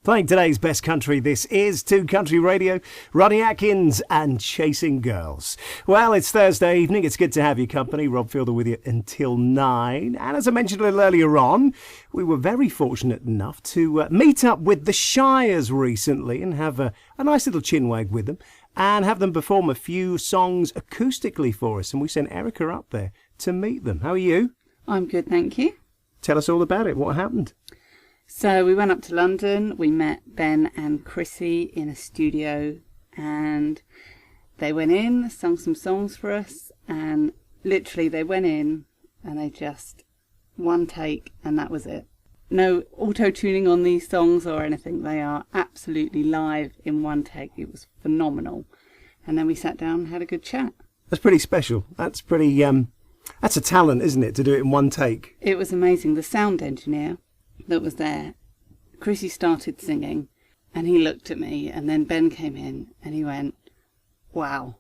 Playing today's best country, this is 2 Country Radio, Ronnie Atkins and Chasing Girls. Well, it's Thursday evening, it's good to have your company. Rob Fielder with you until 9. And as I mentioned a little earlier on, we were very fortunate enough to meet up with the Shires recently and have a nice little chinwag with them and have them perform a few songs acoustically for us. And we sent Erica up there to meet them. How are you? I'm good, thank you. Tell us all about it. What happened? So we went up to London, we met Ben and Chrissy in a studio, and they went in, sung some songs for us, and literally they went in and they just one take and that was it. No auto-tuning on these songs or anything, they are absolutely live in one take. It was phenomenal. And then we sat down and had a good chat. That's pretty special. That's pretty, that's a talent, isn't it, to do it in one take? It was amazing. The sound engineer that was there, Chrissy started singing and he looked at me, and then Ben came in and he went, wow,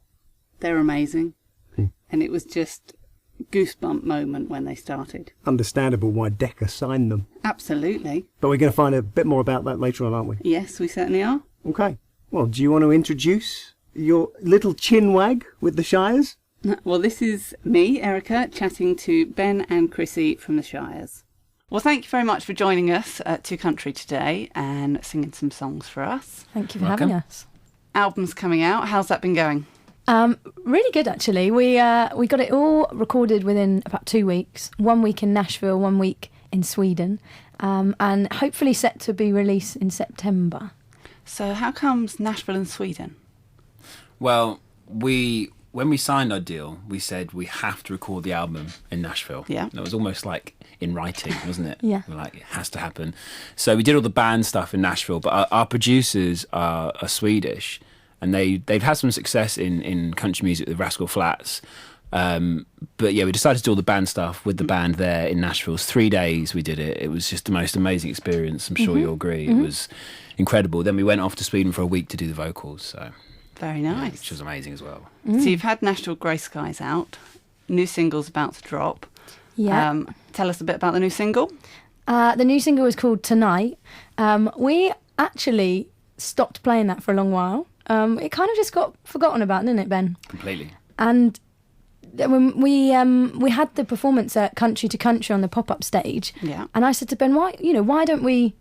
they're amazing. And it was just a goosebump moment when they started. Understandable why Decca signed them. Absolutely. But we're going to find a bit more about that later on, aren't we? Yes, we certainly are. Okay. Well, do you want to introduce your little chinwag with the Shires? Well, this is me, Erica, chatting to Ben and Chrissy from the Shires. Well, thank you very much for joining us at 2 Country today and singing some songs for us. Thank you for having us. Album's coming out. How's that been going? Really good, actually. We got it all recorded within about 2 weeks. 1 week in Nashville, 1 week in Sweden, and hopefully set to be released in September. So how comes Nashville and Sweden? Well, when we signed our deal, we said we have to record the album in Nashville. Yeah. And it was almost like in writing, wasn't it? Yeah. We were like, it has to happen. So we did all the band stuff in Nashville, but our producers are Swedish, and they've had some success in country music with Rascal Flatts. But yeah, we decided to do all the band stuff with the band there in Nashville. It was 3 days we did it. It was just the most amazing experience. I'm sure you'll agree. It was incredible. Then we went off to Sweden for a week to do the vocals. So Very nice. yeah, which was amazing as well. So you've had Nashville Grey Skies out. New single's about to drop. Yeah. Tell us a bit about the new single. The new single is called Tonight. We actually stopped playing that for a long while. It kind of just got forgotten about, didn't it, Ben? Completely. And when we had the performance at Country to Country on the pop-up stage, Yeah. and I said to Ben, why don't we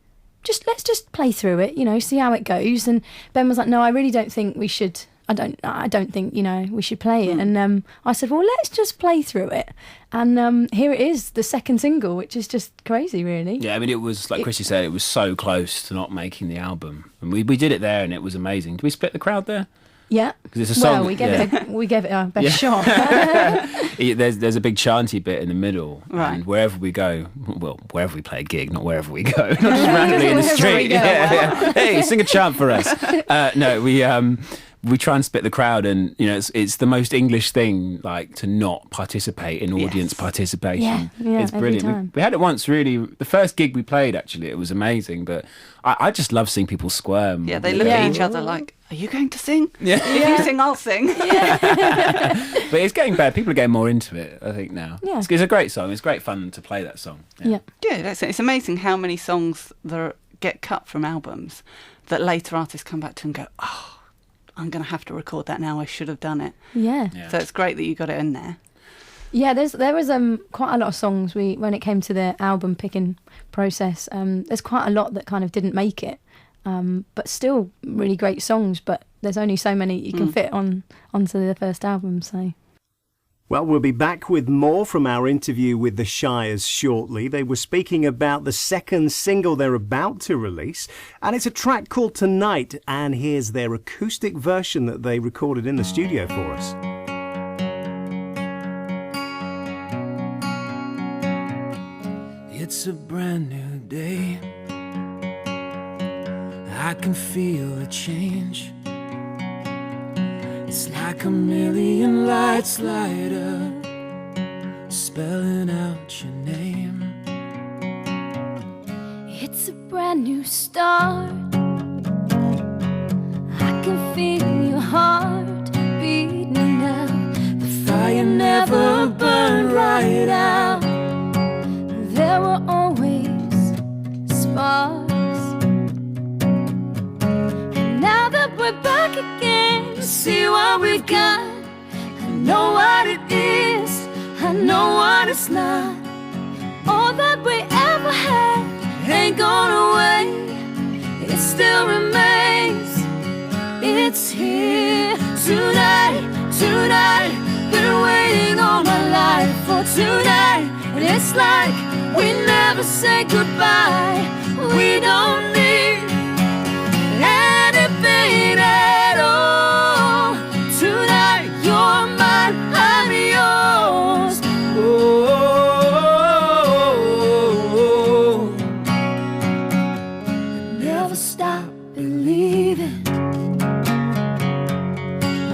let's just play through it, see how it goes. And Ben was like, no, I really don't think we should. I don't think we should play it. And I said, well, let's just play through it. And here it is, the second single, which is just crazy, really. Yeah, I mean, it was, like Chrissy said, it was so close to not making the album. And we did it there, and it was amazing. Did we split the crowd there? Yeah. Because it's a song. Well, we gave it our best shot. There's a big chanty bit in the middle, Right. and wherever we go, well, wherever we play a gig, not wherever we go, not just randomly in the street. Yeah. Hey, sing a chant for us. No, we try and split the crowd, and it's the most English thing, like, to not participate in audience participation. Yeah, it's every brilliant. time. We had it once, really. The first gig we played, actually, it was amazing. But I just love seeing people squirm. Yeah, they look at each other like, are you going to sing? Yeah. If you sing, I'll sing. But it's getting better. People are getting more into it, I think, now. Yeah. It's a great song. It's great fun to play that song. Yeah. Yeah, it's amazing how many songs that get cut from albums that later artists come back to and go, oh, I'm going to have to record that now. I should have done it. Yeah. Yeah. So it's great that you got it in there. Yeah, there was quite a lot of songs when it came to the album picking process. There's quite a lot that kind of didn't make it, but still really great songs. But there's only so many you can fit onto the first album. So. Well, we'll be back with more from our interview with the Shires shortly. They were speaking about the second single they're about to release, and it's a track called Tonight, and here's their acoustic version that they recorded in the studio for us. It's a brand new day. I can feel a change. It's like a million lights light up, spelling out your name. It's a brand new start. I can feel your heart beating now. The fire never burned right out. There were always sparks. what we got. I know what it is, I know what it's not. All that we ever had ain't gone away. It still remains. It's here tonight, tonight. Been waiting all my life for tonight. And it's like we never say goodbye. We don't need anything at all. Tonight you're mine, I'm yours. Oh, never stop believing.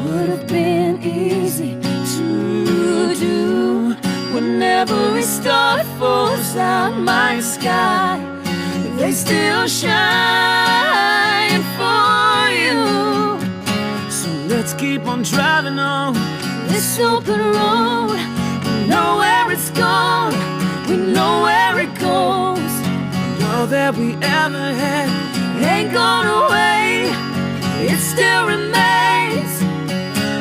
Would have been easy to do. Whenever we start falls out my sky, they still shine for you. So let's keep on driving on This open road, we know where it's gone, we know where it goes. all that we ever had. Ain't gone away, it still remains.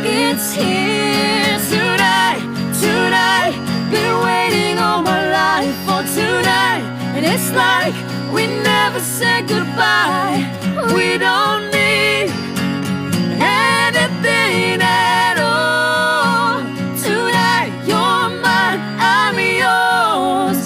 It's here tonight, tonight. Been waiting all my life for tonight. And it's like we never said goodbye. We don't need anything at all. Tonight you're mine, I'm yours.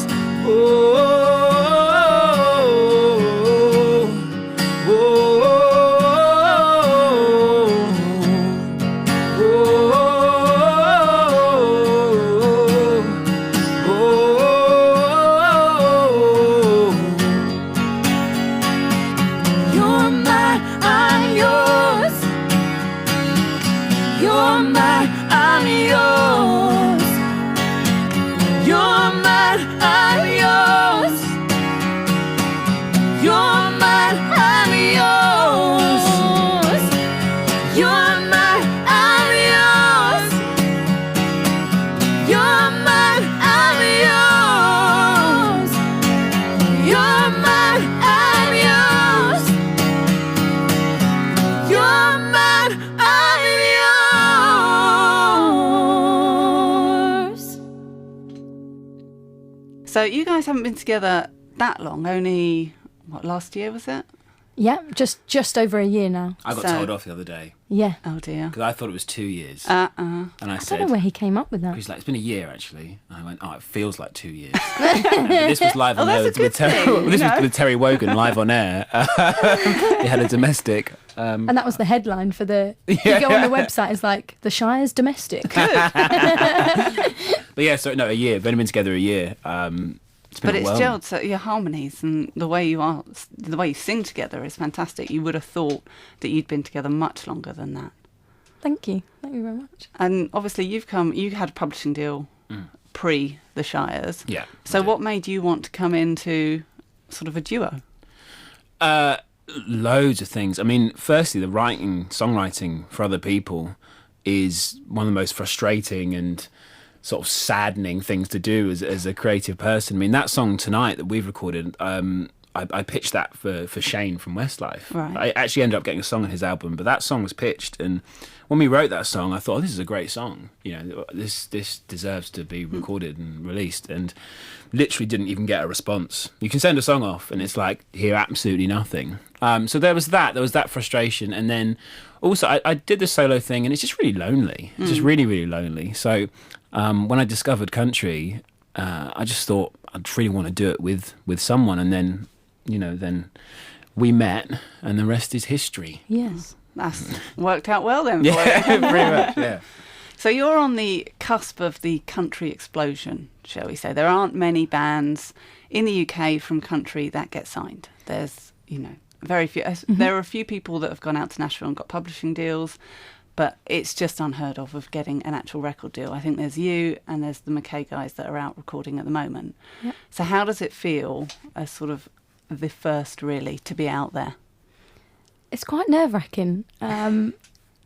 You're mine, I'm yours. You're mine, I'm yours. You're mine, I'm yours. You're mine, I'm yours. You're mine, I'm yours. You're mine, I'm yours. You're mine, I'm yours. You're mine, I'm yours. So you guys haven't been together that long, only, what, last year was it? Yeah, just over a year now. I got So- told off the other day Yeah. Oh dear. because I thought it was 2 years. Uh-uh. And I I said, don't know where he came up with that. he's like, it's been a year actually. And I went, oh, it feels like 2 years. But this was live on Oh, air. that's a with good Terry, thing, this you was know? with Terry Wogan live on air. He had a domestic. And that was the headline for the. You go on the website, it's like the Shires domestic. But yeah, so no, a year. We've only been together a year. It's been But it's overwhelming. gelled, so your harmonies and the way you sing together is fantastic. You would have thought that you'd been together much longer than that. Thank you very much. And obviously you had a publishing deal pre the Shires. Yeah. So what made you want to come into sort of a duo? Loads of things. I mean, firstly, the songwriting for other people is one of the most frustrating and sort of saddening things to do as a creative person. I mean, that song Tonight that we've recorded, I pitched that for Shane from Westlife. Right. I actually ended up getting a song on his album, but that song was pitched, and when we wrote that song, I thought, oh, this is a great song. You know, this deserves to be recorded and released, and literally didn't even get a response. You can send a song off, and it's like, hear absolutely nothing. So there was that frustration, and then also I did the solo thing, and it's just really lonely. It's just really, really lonely. So when I discovered country, I just thought I'd really want to do it with someone, and then, then we met, and the rest is history. Yes. That's worked out well then for Yeah, you. pretty much. Yeah. So you're on the cusp of the country explosion, shall we say. There aren't many bands in the UK from country that get signed. There's, very few. There are a few people that have gone out to Nashville and got publishing deals, but it's just unheard of getting an actual record deal. I think there's you and there's the McKay guys that are out recording at the moment. Yep. So how does it feel as sort of the first really to be out there? It's quite nerve-wracking and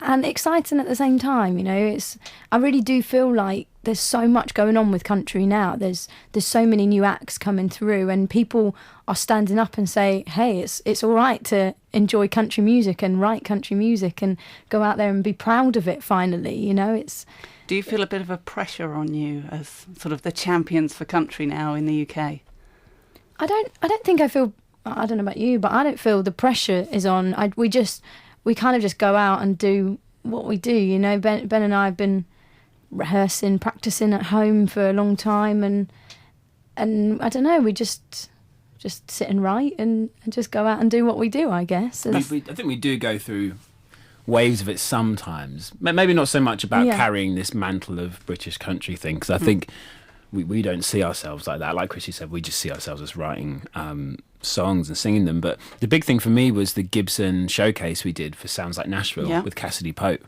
exciting at the same time. I really do feel like there's so much going on with country now. There's so many new acts coming through, and people are standing up and say, hey, it's all right to enjoy country music and write country music and go out there and be proud of it finally, you know. It's... Do you feel a bit of a pressure on you as sort of the champions for country now in the UK? I don't think I feel, I don't know about you, but I don't feel the pressure is on. We kind of just go out and do what we do, you know. Ben and I have been rehearsing, practicing at home for a long time, and I don't know, we just sit and write and just go out and do what we do, I guess. I think we do go through waves of it sometimes. Maybe not so much about carrying this mantle of British country thing, because I think we don't see ourselves like that. Like Chrissy said, we just see ourselves as writing songs and singing them. But the big thing for me was the Gibson showcase we did for Sounds Like Nashville with Cassidy Pope.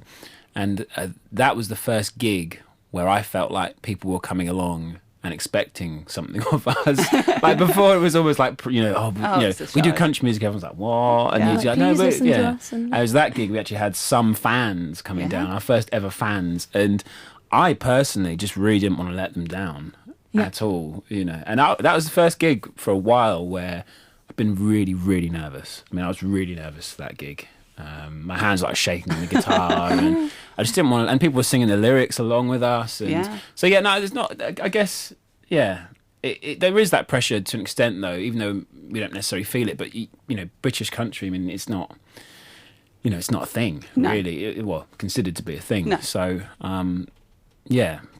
And that was the first gig where I felt like people were coming along and expecting something of us. Like before, it was always like, you know, we do country music. Everyone's like, what? And you're like, no, but And it was that gig we actually had some fans coming down, our first ever fans, and I personally just really didn't want to let them down at all, you know. And that was the first gig for a while where I've been really, really nervous. I mean, I was really nervous for that gig. My hands were like shaking on the guitar, and I just didn't want to, and people were singing the lyrics along with us, and so no, there's not, I guess, there is that pressure to an extent though, even though we don't necessarily feel it, but you know, British country, I mean, it's not, you know, it's not a thing really, considered to be a thing, so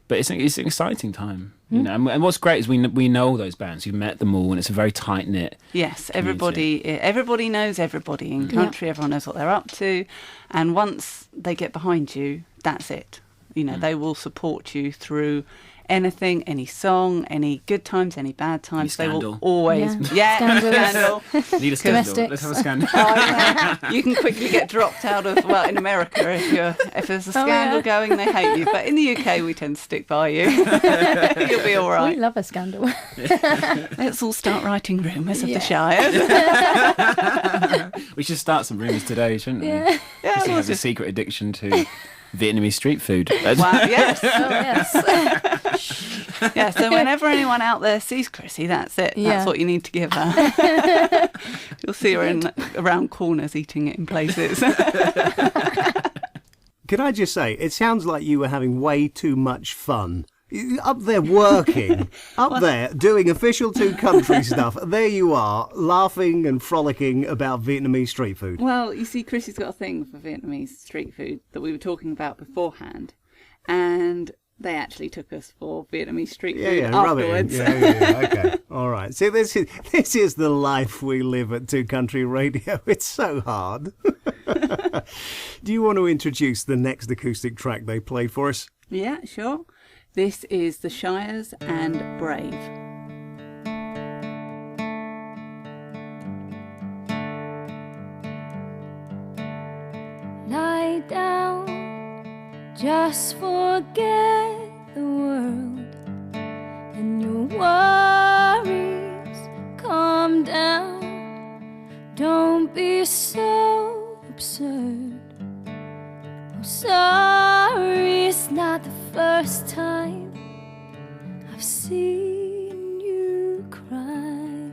but it's an exciting time. You know, and what's great is we know all those bands. You've met them all, and it's a very tight knit. Yes, everybody knows everybody in country. Everyone knows what they're up to, and once they get behind you, that's it. You know, they will support you through anything, any song, any good times, any bad times. They will always, scandal. Need a scandal. Let's have a scandal. You can quickly get dropped out of. Well, in America, if there's a scandal going, they hate you. But in the UK, we tend to stick by you. You'll be all right. We love a scandal. Let's all start writing rumours of the Shires. We should start some rumours today, shouldn't we? Yeah, Chrissy has a secret addiction to Vietnamese street food. Wow, yes. Yeah, so whenever anyone out there sees Chrissy, that's it. That's what you need to give her. You'll see her around corners eating it in places. Can I just say, it sounds like you were having way too much fun. Up there working, there doing official 2 country stuff. There you are, laughing and frolicking about Vietnamese street food. Well, you see, Chrissy's got a thing for Vietnamese street food that we were talking about beforehand, and they actually took us for Vietnamese street food afterwards. Okay, all right. See, this is the life we live at 2 Country Radio. It's so hard. Do you want to introduce the next acoustic track they played for us? Yeah, sure. This is the Shires and Brave. Lie down, just forget the world and your worries. Calm down, don't be so absurd. I'm sorry, it's not the first time I've seen you cry.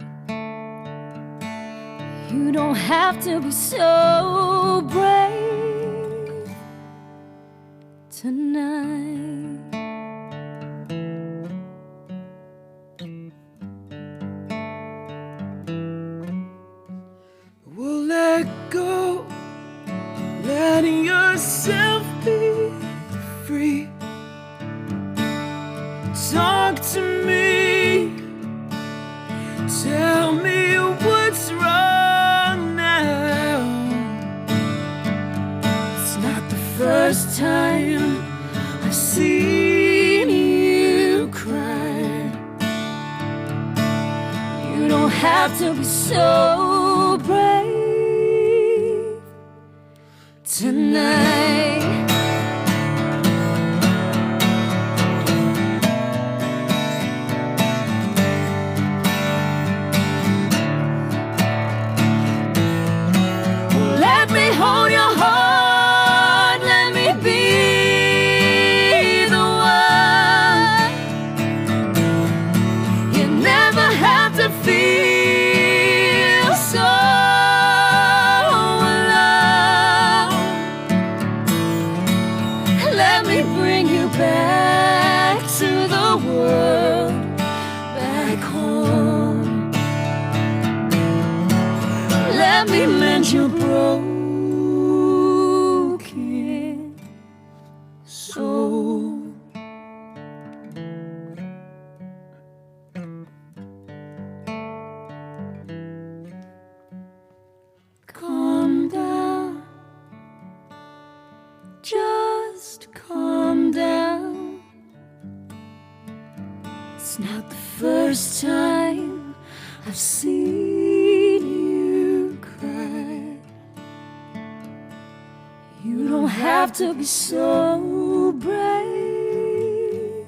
You don't have to be so brave tonight. Well, let go, letting yourself be free. Talk to me, tell me what's wrong now. It's not the first time I've seen you cry. You don't have to be so brave tonight. Let me hold your heart, let me be the one let me mend your broken soul. Calm down, just calm down. It's not the first time I've seen you cry. You don't have to be so brave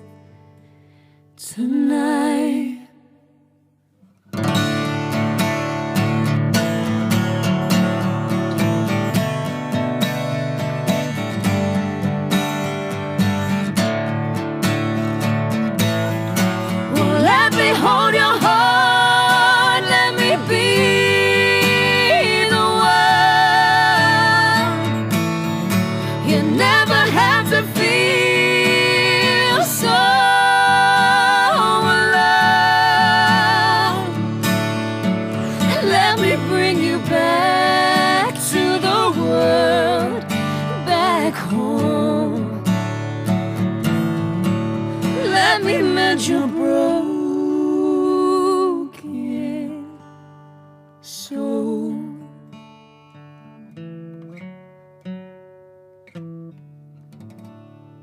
tonight. Well, let me hold your heart, let me be the one. You never have to feel so alone. And let me bring you back to the world, back home. Let me mend your broken soul.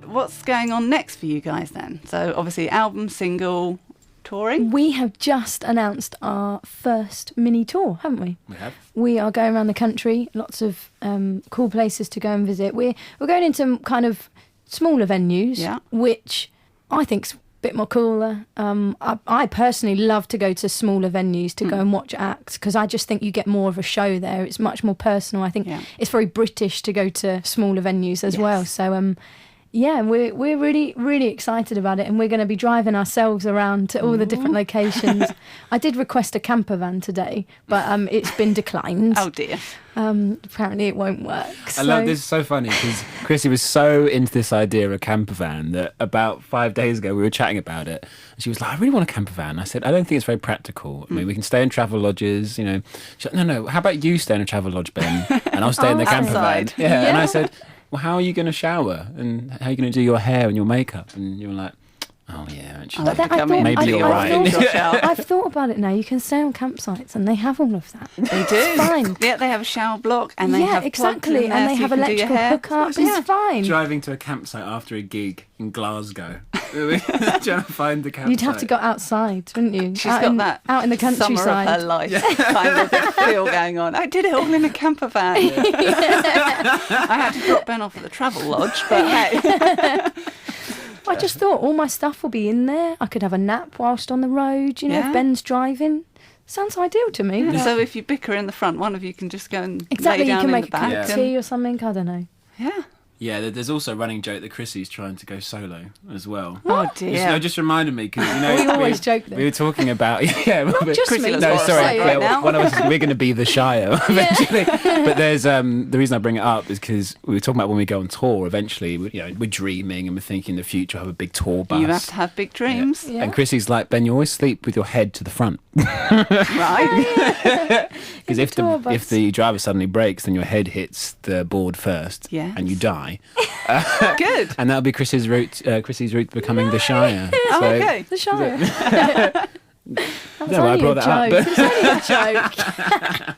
What's going on next for you guys then? So obviously album, single, touring. We have just announced our first mini tour, haven't we? We have. We are going around the country, lots of cool places to go and visit. We're going into kind of smaller venues, Yeah. which I think's a bit more cooler. I personally love to go to smaller venues to go and watch acts because I just think you get more of a show there. It's much more personal. I think Yeah. it's very British to go to smaller venues as Yes. well. So yeah, we're really, really excited about it, and we're going to be driving ourselves around to all the different locations. I did request a camper van today, but it's been declined. Oh dear. Apparently it won't work. I love this. Is so funny because Chrissy was so into this idea of a camper van that about 5 days ago we were chatting about it, and she was like, "I really want a camper van." I said, "I don't think it's very practical. I mean, we can stay in travel lodges, you know." She's like, "No. How about you stay in a travel lodge, Ben, and I'll stay in the camper van?" Outside. Yeah. And Yeah. I said, "Well, how are you going to shower and how are you going to do your hair and your makeup?" And you were like, "Oh yeah, actually, I'll have to I come thought- in. maybe you're right." I've thought about it now. You can stay on campsites, and they have all of that. They do. It's fine. Yeah, they have a shower block and they Yeah, have exactly, plugs in there and they so have you can do your electrical hair. hookups. Yeah. It's fine. Driving to a campsite after a gig in Glasgow, trying to find the campsite. You'd have to go outside, wouldn't you? She's out got in, that out in the summer of countryside. her life kind of feel going on. I did it all in a camper van. I had to drop Ben off at the travel lodge, but hey. I just thought all my stuff will be in there. I could have a nap whilst on the road. You know, Yeah. if Ben's driving, sounds ideal to me. So if you bicker in the front, one of you can just go and Exactly, lay you down can in make the a back. cup of and- tea or something. I don't know. Yeah. Yeah, there's also a running joke that Chrissy's trying to go solo as well. Oh Just, dear. no, just reminded me because you know We always joke this. We were talking about Not just Chrissy me. looks no, horrified sorry, right yeah, now. one of us we're going to be the Shire eventually. But there's the reason I bring it up is because we were talking about when we go on tour. Eventually, we're dreaming and we're thinking in the future we'll have a big tour bus. You have to have big dreams. Yeah. And Chrissy's like, Ben, you always sleep with your head to the front Right? because if tour the bus. if the driver suddenly brakes, then your head hits the board first, Yes. and you die. Good. And that'll be Chrissy's route to becoming the Shire. Oh, So- okay. The Shire. That was No, I only brought a that up, joke. but- It was only a joke.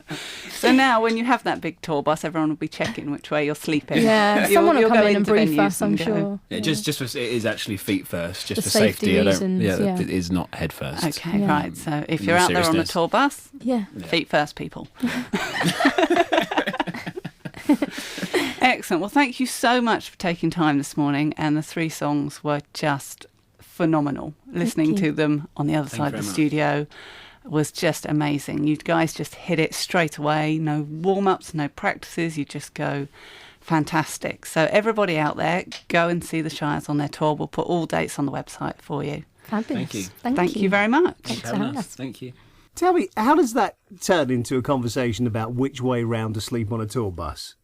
So now when you have that big tour bus, everyone will be checking which way you're sleeping. Yeah, You'll- someone will you'll come go in and into brief venues us, I'm and go, sure. Yeah, just for, it is actually feet first, just For for safety. safety I don't, reasons, yeah. it is not head first. Okay, Yeah. right. So if In you're all out there on a seriousness. tour bus, Yeah. feet first, people. Excellent. Well, thank you so much for taking time this morning. And the 3 songs were just phenomenal. Listening you. to them on the other Thank side you of the very studio was just amazing. You guys just hit it straight away. No warm-ups, no practices. You just go fantastic. So everybody out there, go and see the Shires on their tour. We'll put all dates on the website for you. Fabulous. Thank you. Thank you very much. Thanks Thanks for having us. Thank you. Tell me, how does that turn into a conversation about which way round to sleep on a tour bus?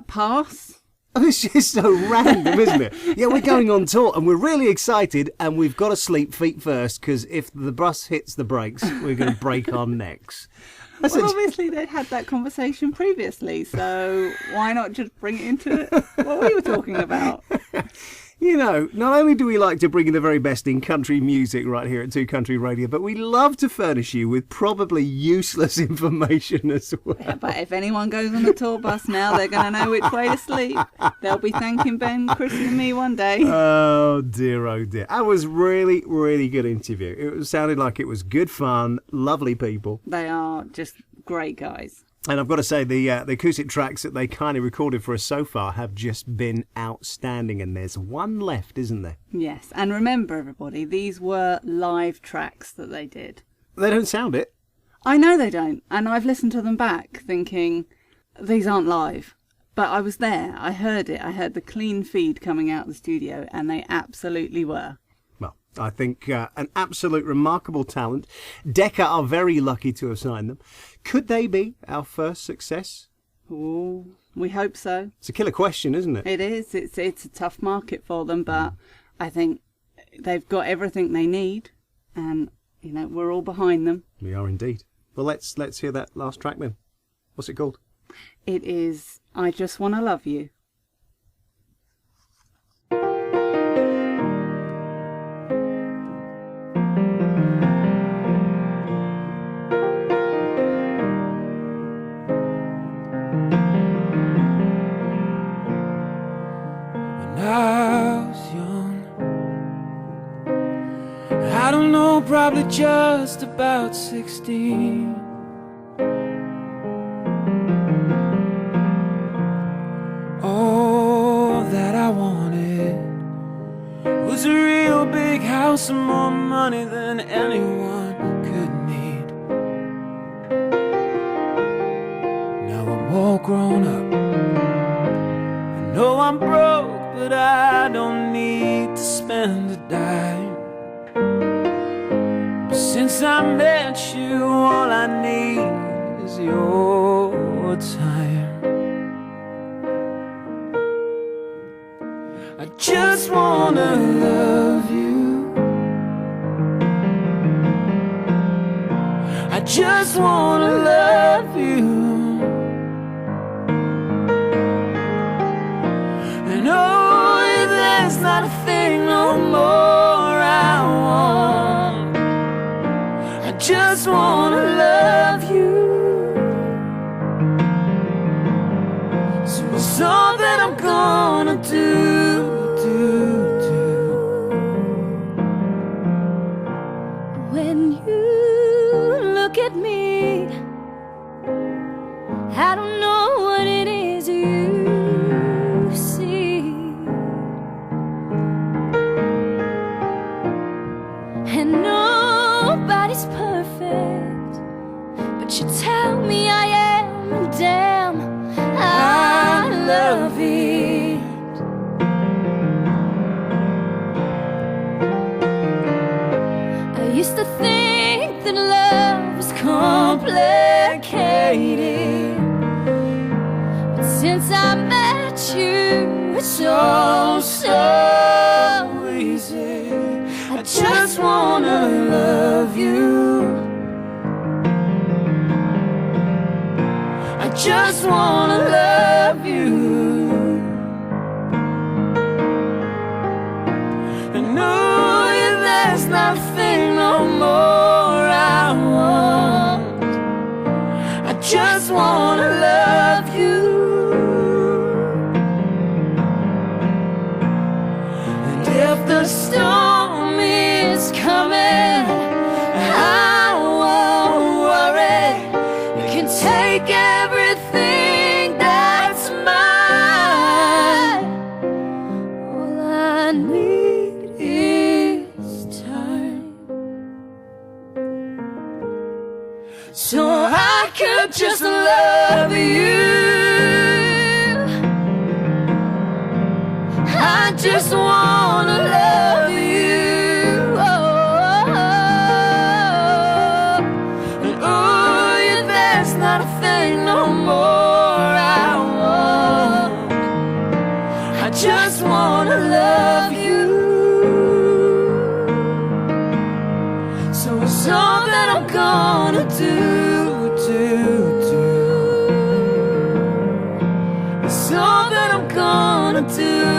Pass. It's just so random, isn't it? Yeah, we're going on tour and we're really excited and we've got to sleep feet first because if the bus hits the brakes, we're going to break our necks. said, Well, obviously they'd had that conversation previously, so why not just bring it into what we were talking about? you know, not only do we like to bring you the very best in country music right here at 2 Country Radio, but we love to furnish you with probably useless information as well. Yeah, but if anyone goes on the tour bus now, they're going to know which way to sleep. They'll be thanking Ben, Chrissy and me one day. Oh dear. That was really, really good interview. It sounded like it was good fun, lovely people. They are just great guys. And I've got to say, the acoustic tracks that they kindly recorded for us so far have just been outstanding. And there's one left, isn't there? Yes, and remember, everybody, these were live tracks that they did. They don't sound it. I know they don't, and I've listened to them back thinking, these aren't live. But I was there, I heard it, I heard the clean feed coming out of the studio, and they absolutely were. Well, I think an absolute remarkable talent. Decca are very lucky to have signed them. Could they be our first success? Oh, we hope so. It's a killer question, isn't it? It is. It's a tough market for them, but I think they've got everything they need, and you know we're all behind them. We are indeed. Well, let's hear that last track then. What's it called? It is I Just Wanna Love You. I was young, I don't know, probably just about 16. All that I wanted was a real big house and more money than anyone could need. Now I'm all grown up, I know I'm broke, but I don't need to spend a dime. But since I met you, all I need is your time. I just wanna love you, I just wanna love you. And oh, there's not a thing no more I want. I just wanna love you. So it's all that I'm gonna do. When you look at me, I don't know what it is you see. And nobody's perfect, but you tell me I am, and damn, I love it. I used to think that love was complicated, but since I met you, it's so easy. I just wanna love you, I just wanna love you. And no, there's nothing no more I want. I just wanna love you. And if the storm is coming, I won't worry. You can take everything that's mine. All I need is time, so I could just love you. I just wanna love you. Oh, and oh, yeah, there's not a thing no more I want. I just wanna love you. So it's all that I'm gonna do. gonna do?